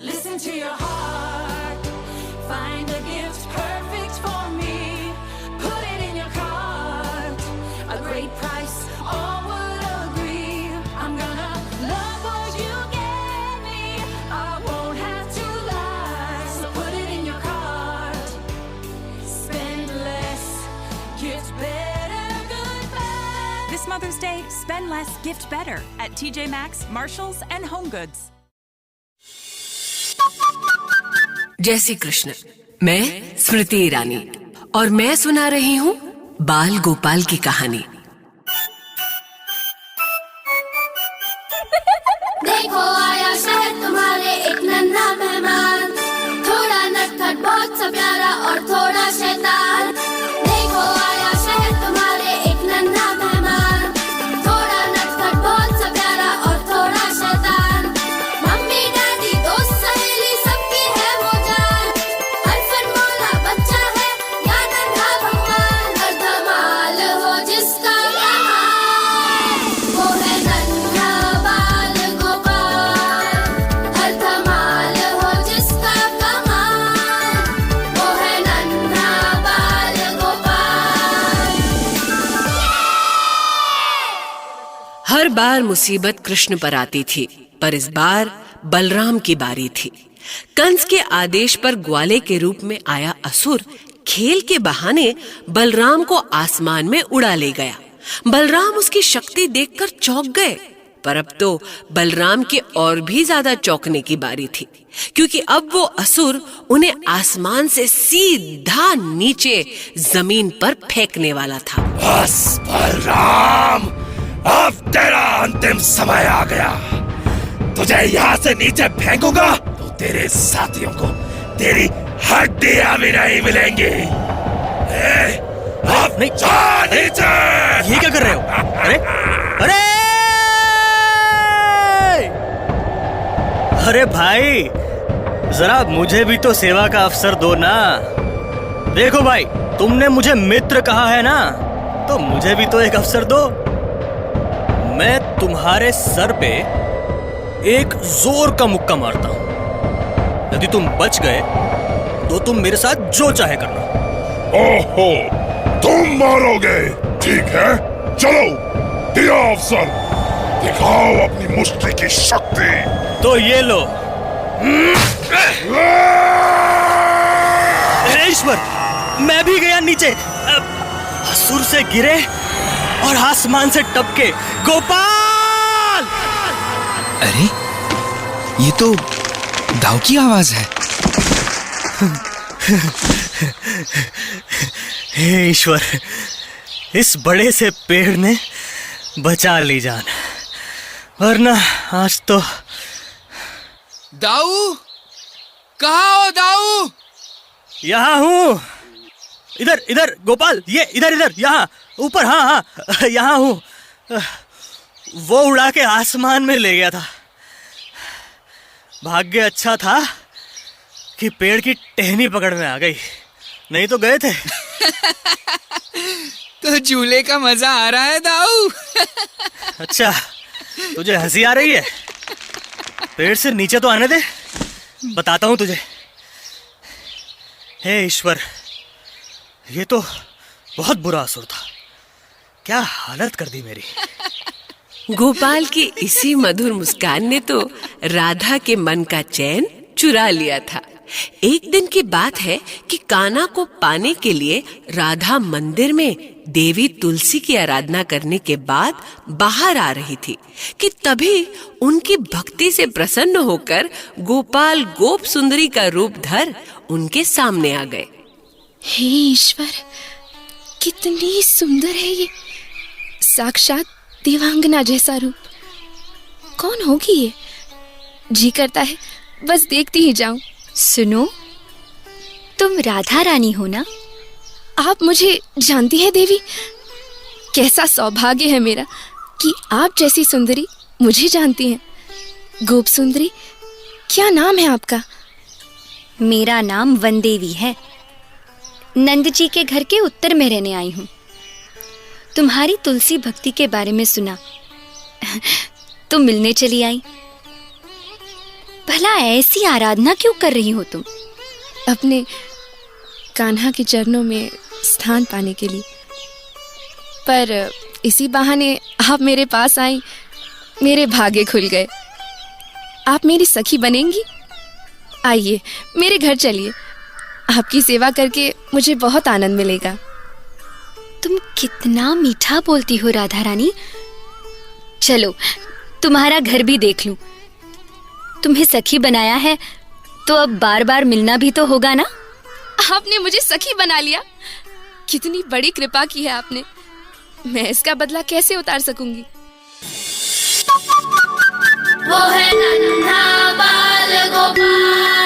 Listen to your heart. Find a gift perfect for me. Put it in your cart. A great price, all would agree. I'm gonna love what you gave me. I won't have to lie. So put it in your cart. Spend less, gift better, goodbye. This Mother's Day, spend less, gift better at TJ Maxx, Marshalls, and HomeGoods. जय श्री कृष्ण। मैं स्मृति ईरानी और मैं सुना रही हूँ बाल गोपाल की कहानी। देखो आया शहर तुम्हारे एक नन्हा मेहमान, थोड़ा नटखट बहुत सा प्यारा और थोड़ा शैतान। देखो आया शहर तुम्हारे एक नन्हा मेहमान, थोड़ा नटखट बहुत सा प्यारा और थोड़ा शैतान। मम्मी डैडी दोस्त सहेली सबकी है वो जान, हर फनमौला बच्चा है या नन्हा भगवान। हर धमाल हो जिसका कमाल, वो है नन्हा बाल गोपाल। हर धमाल हो जिसका कमाल, वो है नन्हा बाल गोपाल। हर बार मुसीबत कृष्ण पर आती थी, पर इस बार बलराम की बारी थी। कंस के आदेश पर ग्वाले के रूप में आया असुर खेल के बहाने बलराम को आसमान में उड़ा ले गया। बलराम उसकी शक्ति देखकर चौंक गए, पर अब तो बलराम के और भी ज्यादा चौंकने की बारी थी, क्योंकि अब वो असुर उन्हें आसमान से सीधा नीचे जमीन पर फेंकने वाला था। बस बलराम, अब तेरा अंतिम समय आ गया। तुझे यहाँ से नीचे फेंकूंगा तो तेरे साथियों को तेरी हड्डियां भी नहीं मिलेंगी। अब नहीं। जा नीचे। ये क्या कर रहे हो? अरे अरे अरे भाई, जरा मुझे भी तो सेवा का अवसर दो ना। देखो भाई, तुमने मुझे मित्र कहा है ना, तो मुझे भी तो एक अवसर दो। मैं तुम्हारे सर पे एक जोर का मुक्का मारता हूं। यदि तुम बच गए तो तुम मेरे साथ जो चाहे करना। ओहो, तुम मारोगे? ठीक है, चलो, दिया अवसर, दिखाओ अपनी मुष्टि की शक्ति। तो ये लो। हे ईश्वर, मैं भी गया नीचे, असुर से गिरे और आसमान से टपके गोपाल। अरे, ये तो दाव की आवाज है। हे ईश्वर, इस बड़े से पेड़ ने बचा ली जान, वरना आज तो। दाऊ, कहाँ हो दाऊ? यहाँ हूँ। इधर इधर गोपाल, ये इधर इधर, यहाँ ऊपर। हाँ हाँ, यहाँ हूँ। वो उड़ा के आसमान में ले गया था। भाग्य अच्छा था कि पेड़ की टहनी पकड़ में आ गई, नहीं तो गए थे। तो झूले का मजा आ रहा है दाऊ? अच्छा, तुझे हंसी आ रही है? पेड़ से नीचे तो आने दे, बताता हूँ तुझे। हे ईश्वर, ये तो बहुत बुरा असुर था। क्या हालत कर दी मेरी। गोपाल की इसी मधुर मुस्कान ने तो राधा के मन का चैन चुरा लिया था। एक दिन की बात है कि कान्हा को पाने के लिए राधा मंदिर में देवी तुलसी की आराधना करने के बाद बाहर आ रही थी कि तभी उनकी भक्ति से प्रसन्न होकर गोपाल गोप सुंदरी का रूप धर उनके सामने आ गए। हे ईश्वर, कितनी सुंदर है ये, साक्षात देवांगना जैसा रूप। कौन होगी ये? जी करता है बस देखती ही जाऊं। सुनो, तुम राधा रानी हो ना? आप मुझे जानती हैं देवी? कैसा सौभाग्य है मेरा कि आप जैसी सुंदरी मुझे जानती हैं। गोप सुंदरी, क्या नाम है आपका? मेरा नाम वनदेवी है। नंद जी के घर के उत्तर में रहने आई हूँ। तुम्हारी तुलसी भक्ति के बारे में सुना तो मिलने चली आई। भला ऐसी आराधना क्यों कर रही हो तुम? अपने कान्हा के चरणों में स्थान पाने के लिए। पर इसी बहाने आप मेरे पास आई, मेरे भाग्य खुल गए। आप मेरी सखी बनेंगी? आइए मेरे घर चलिए, आपकी सेवा करके मुझे बहुत आनंद मिलेगा। तुम कितना मीठा बोलती हो राधा रानी। चलो तुम्हारा घर भी देख लूं। तुम्हें सखी बनाया है तो अब बार बार मिलना भी तो होगा ना। आपने मुझे सखी बना लिया, कितनी बड़ी कृपा की है आपने। मैं इसका बदला कैसे उतार सकूंगी। वो है नन्हा बाल गोपाल,